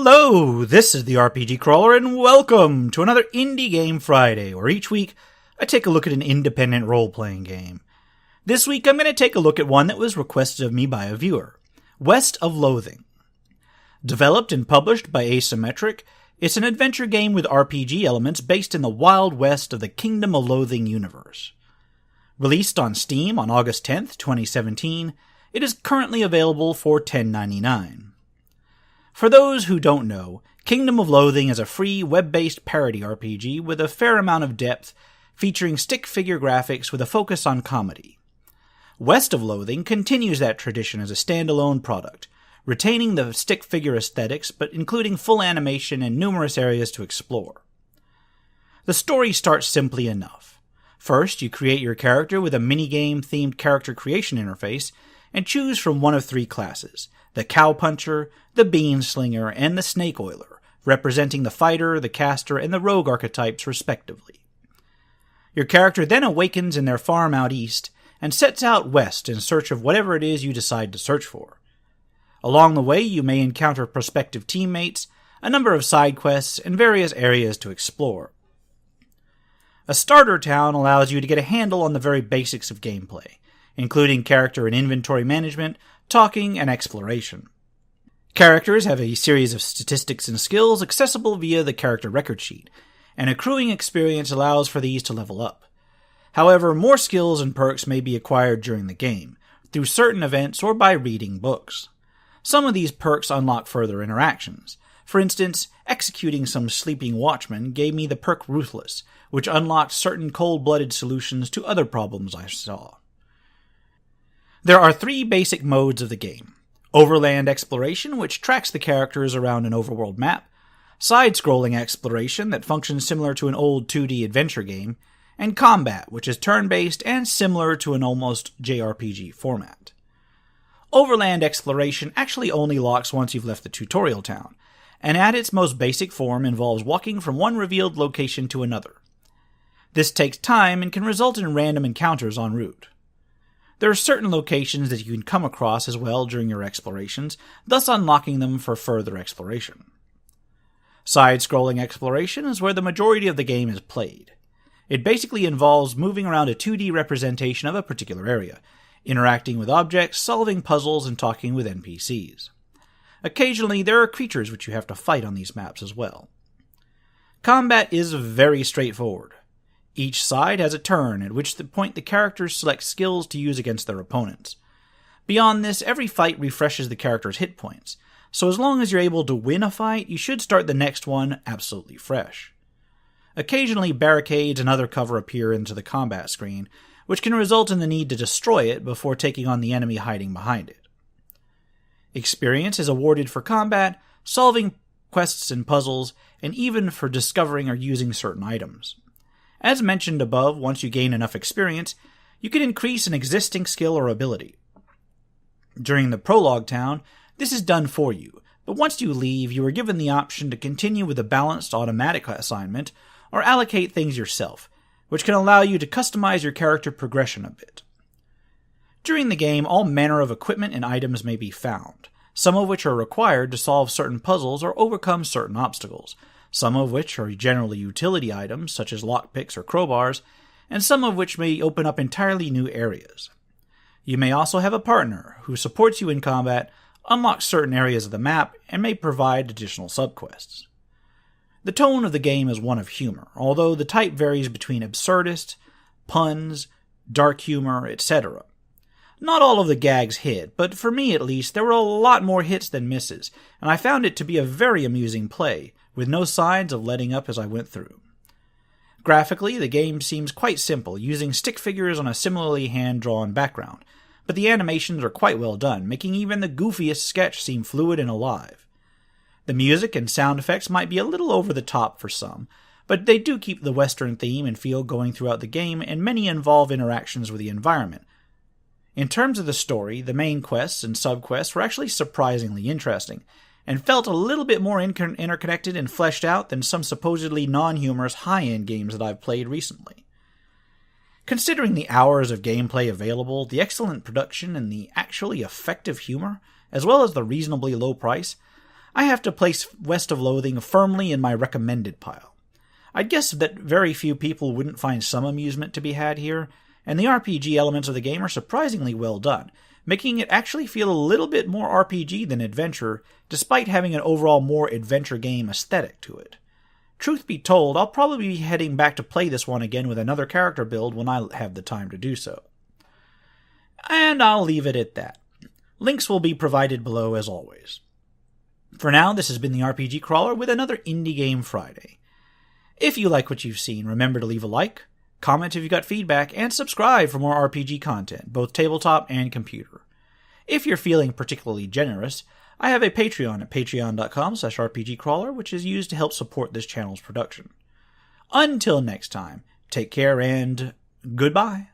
Hello, this is the RPG Crawler, and welcome to another Indie Game Friday, where each week I take a look at an independent role-playing game. This week I'm going to take a look at one that was requested of me by a viewer, West of Loathing. Developed and published by Asymmetric, it's an adventure game with RPG elements based in the Wild West of the Kingdom of Loathing universe. Released on Steam on August 10th, 2017, it is currently available for $10.99. For those who don't know, Kingdom of Loathing is a free, web-based parody RPG with a fair amount of depth, featuring stick-figure graphics with a focus on comedy. West of Loathing continues that tradition as a standalone product, retaining the stick-figure aesthetics but including full animation and numerous areas to explore. The story starts simply enough. First, you create your character with a minigame-themed character creation interface and choose from one of three classes: the Cowpuncher, the Bean Slinger, and the Snake Oiler, representing the fighter, the caster, and the rogue archetypes respectively. Your character then awakens in their farm out east and sets out west in search of whatever it is you decide to search for. Along the way, you may encounter prospective teammates, a number of side quests, and various areas to explore. A starter town allows you to get a handle on the very basics of gameplay, including character and inventory management, talking, and exploration. Characters have a series of statistics and skills accessible via the character record sheet, and accruing experience allows for these to level up. However, more skills and perks may be acquired during the game, through certain events or by reading books. Some of these perks unlock further interactions. For instance, executing some sleeping watchmen gave me the perk Ruthless, which unlocked certain cold-blooded solutions to other problems I saw. There are three basic modes of the game: overland exploration, which tracks the characters around an overworld map; side-scrolling exploration that functions similar to an old 2D adventure game; and combat, which is turn-based and similar to an almost JRPG format. Overland exploration actually only locks once you've left the tutorial town, and at its most basic form involves walking from one revealed location to another. This takes time and can result in random encounters en route. There are certain locations that you can come across as well during your explorations, thus unlocking them for further exploration. Side-scrolling exploration is where the majority of the game is played. It basically involves moving around a 2D representation of a particular area, interacting with objects, solving puzzles, and talking with NPCs. Occasionally, there are creatures which you have to fight on these maps as well. Combat is very straightforward. Each side has a turn, at which point the characters select skills to use against their opponents. Beyond this, every fight refreshes the character's hit points, so as long as you're able to win a fight, you should start the next one absolutely fresh. Occasionally, barricades and other cover appear into the combat screen, which can result in the need to destroy it before taking on the enemy hiding behind it. Experience is awarded for combat, solving quests and puzzles, and even for discovering or using certain items. As mentioned above, once you gain enough experience, you can increase an existing skill or ability. During the prologue town, this is done for you, but once you leave, you are given the option to continue with a balanced automatic assignment or allocate things yourself, which can allow you to customize your character progression a bit. During the game, all manner of equipment and items may be found, some of which are required to solve certain puzzles or overcome certain obstacles, some of which are generally utility items such as lockpicks or crowbars, and some of which may open up entirely new areas. You may also have a partner who supports you in combat, unlocks certain areas of the map, and may provide additional subquests. The tone of the game is one of humor, although the type varies between absurdist, puns, dark humor, etc. Not all of the gags hit, but for me at least, there were a lot more hits than misses, and I found it to be a very amusing play, with no signs of letting up as I went through. Graphically, the game seems quite simple, using stick figures on a similarly hand-drawn background, but the animations are quite well done, making even the goofiest sketch seem fluid and alive. The music and sound effects might be a little over the top for some, but they do keep the Western theme and feel going throughout the game, and many involve interactions with the environment. In terms of the story, the main quests and subquests were actually surprisingly interesting, and felt a little bit more interconnected and fleshed out than some supposedly non-humorous high-end games that I've played recently. Considering the hours of gameplay available, the excellent production, and the actually effective humor, as well as the reasonably low price, I have to place West of Loathing firmly in my recommended pile. I'd guess that very few people wouldn't find some amusement to be had here, and the RPG elements of the game are surprisingly well done, making it actually feel a little bit more RPG than adventure, despite having an overall more adventure game aesthetic to it. Truth be told, I'll probably be heading back to play this one again with another character build when I have the time to do so. And I'll leave it at that. Links will be provided below as always. For now, this has been the RPG Crawler with another Indie Game Friday. If you like what you've seen, remember to leave a like, comment if you got feedback, and subscribe for more RPG content, both tabletop and computer. If you're feeling particularly generous, I have a Patreon at patreon.com/rpgcrawler, which is used to help support this channel's production. Until next time, take care and goodbye.